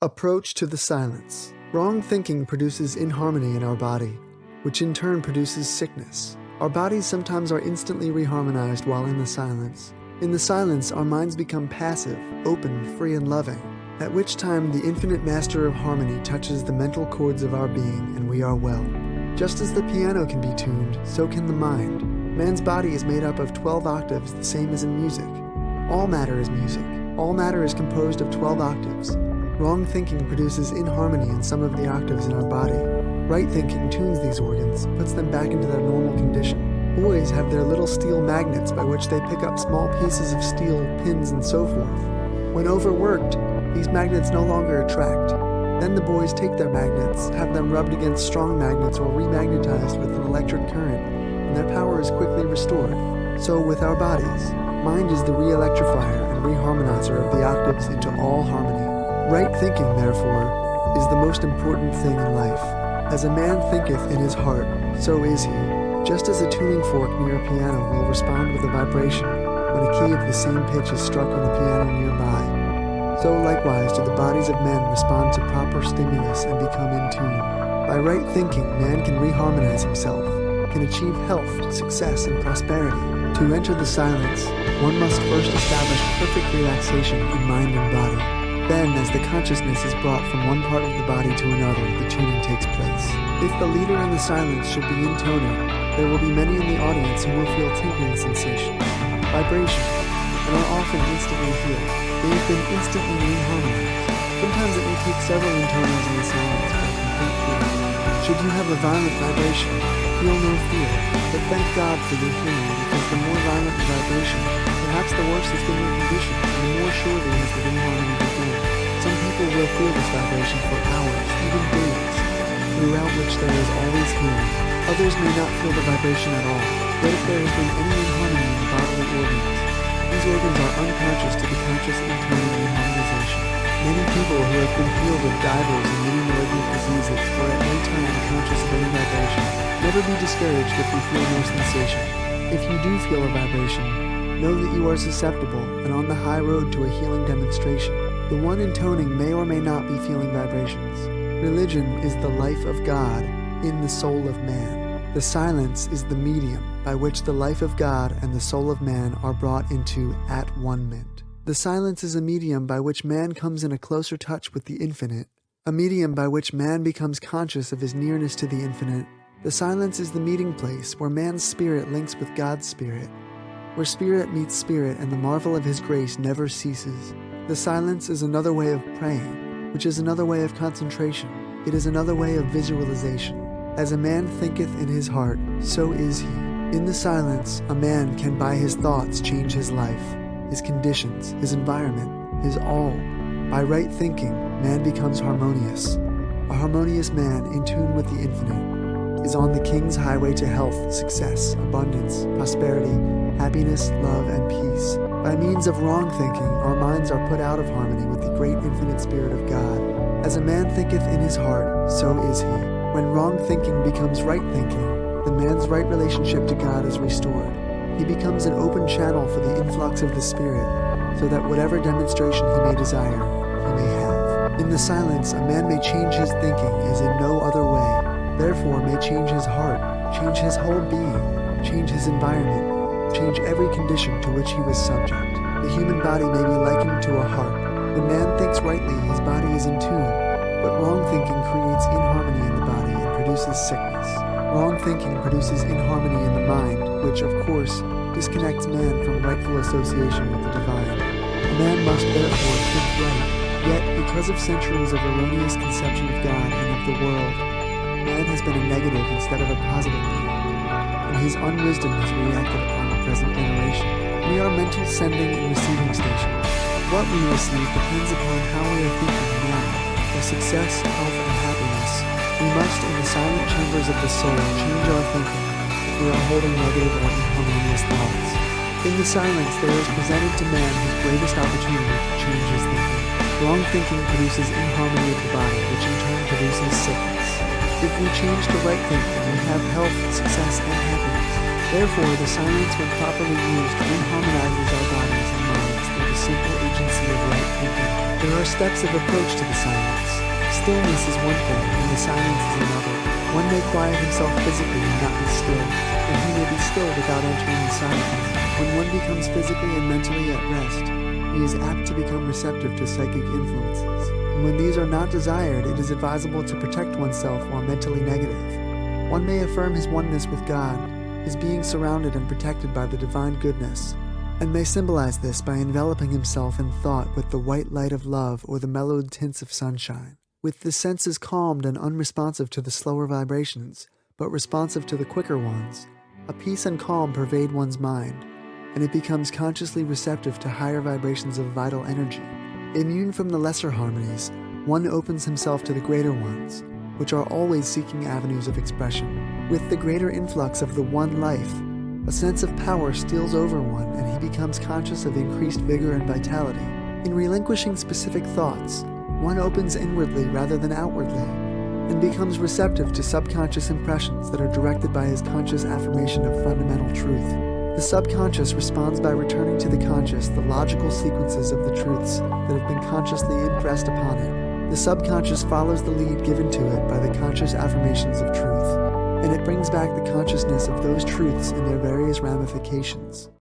Approach to the silence. Wrong thinking produces inharmony in our body, which in turn produces sickness. Our bodies sometimes are instantly reharmonized while in the silence. In the silence, our minds become passive, open, free, and loving, at which time the infinite master of harmony touches the mental chords of our being and we are well. Just as the piano can be tuned, so can the mind. Man's body is made up of 12 octaves, the same as in music. All matter is music. All matter is composed of 12 octaves. Wrong thinking produces inharmony in some of the octaves in our body. Right thinking tunes these organs, puts them back into their normal condition. Boys have their little steel magnets by which they pick up small pieces of steel, pins, and so forth. When overworked, these magnets no longer attract. Then the boys take their magnets, have them rubbed against strong magnets or remagnetized with an electric current, and their power is quickly restored. So with our bodies, mind is the re-electrifier and re-harmonizer of the octaves into all harmony. Right thinking, therefore, is the most important thing in life. As a man thinketh in his heart, so is he. Just as a tuning fork near a piano will respond with a vibration when a key of the same pitch is struck on the piano nearby, so likewise do the bodies of men respond to proper stimulus and become in tune. By right thinking, man can reharmonize himself, can achieve health, success, and prosperity. To enter the silence, one must first establish perfect relaxation in mind and body. Then, as the consciousness is brought from one part of the body to another, the tuning takes place. If the leader in the silence should be intoning, there will be many in the audience who will feel tinkling sensation, vibration, and are often instantly healed. They have been instantly reharmonized. Sometimes it may take several intonings in the silence for complete healing. Should you have a violent vibration, feel no fear, but thank God for your healing, because the more violent the vibration, perhaps the worse has been your condition, and the more surely has the inharmony begun. Some people will feel this vibration for hours, even days, throughout which there is always healing. Others may not feel the vibration at all. What if there has been any inharmony in the bodily organs? These organs are unconscious to the conscious internal reharmonization. Many people who have been healed of divers and many malignant diseases were at no time conscious of any vibration. Never be discouraged if you feel no sensation. If you do feel a vibration, know that you are susceptible and on the high road to a healing demonstration. The one intoning may or may not be feeling vibrations. Religion is the life of God in the soul of man. The silence is the medium by which the life of God and the soul of man are brought into at-one-ment. The silence is a medium by which man comes in a closer touch with the infinite, a medium by which man becomes conscious of his nearness to the infinite. The silence is the meeting place where man's spirit links with God's spirit, where spirit meets spirit and the marvel of his grace never ceases. The silence is another way of praying, which is another way of concentration. It is another way of visualization. As a man thinketh in his heart, so is he. In the silence, a man can by his thoughts change his life, his conditions, his environment, his all. By right thinking, man becomes harmonious. A harmonious man in tune with the infinite is on the king's highway to health, success, abundance, prosperity, happiness, love, and peace. By means of wrong thinking, our minds are put out of harmony with the great infinite spirit of God. As a man thinketh in his heart, so is he. When wrong thinking becomes right thinking, the man's right relationship to God is restored. He becomes an open channel for the influx of the Spirit, so that whatever demonstration he may desire, he may have. In the silence, a man may change his thinking as in no other way, therefore may change his heart, change his whole being, change his environment, change every condition to which he was subject. The human body may be likened to a harp. When man thinks rightly, his body is in tune, but wrong thinking creates inharmony in the body and produces sickness. Wrong thinking produces inharmony in the mind, which, of course, disconnects man from rightful association with the divine. A man must therefore think right, yet because of centuries of erroneous conception of God and of the world, man has been a negative instead of a positive being, and his unwisdom has reacted upon the present generation. We are mental sending and receiving stations. What we receive depends upon how we are thinking now. For success, health, and happiness, we must, in the silent chambers of the soul, change our thinking if we are holding negative or inharmonious thoughts. In the silence, there is presented to man his greatest opportunity to change his thinking. Wrong thinking produces inharmony of the body, which in turn produces sickness. If we change to right thinking, we have health, success, and happiness. Therefore, the silence, when properly used, reharmonizes our bodies and minds through the simple agency of right thinking. There are steps of approach to the silence. stillness is one thing, and the silence is another. One may quiet himself physically and not be still, and he may be still without entering the silence. When one becomes physically and mentally at rest, he is apt to become receptive to psychic influences. And when these are not desired, it is advisable to protect oneself while mentally negative. One may affirm his oneness with God, his being surrounded and protected by the divine goodness, and may symbolize this by enveloping himself in thought with the white light of love or the mellowed tints of sunshine. With the senses calmed and unresponsive to the slower vibrations, but responsive to the quicker ones, a peace and calm pervade one's mind, and it becomes consciously receptive to higher vibrations of vital energy. Immune from the lesser harmonies, one opens himself to the greater ones, which are always seeking avenues of expression. With the greater influx of the one life, a sense of power steals over one and he becomes conscious of increased vigor and vitality. In relinquishing specific thoughts, one opens inwardly rather than outwardly, and becomes receptive to subconscious impressions that are directed by his conscious affirmation of fundamental truth. The subconscious responds by returning to the conscious the logical sequences of the truths that have been consciously impressed upon it. The subconscious follows the lead given to it by the conscious affirmations of truth, and it brings back the consciousness of those truths in their various ramifications.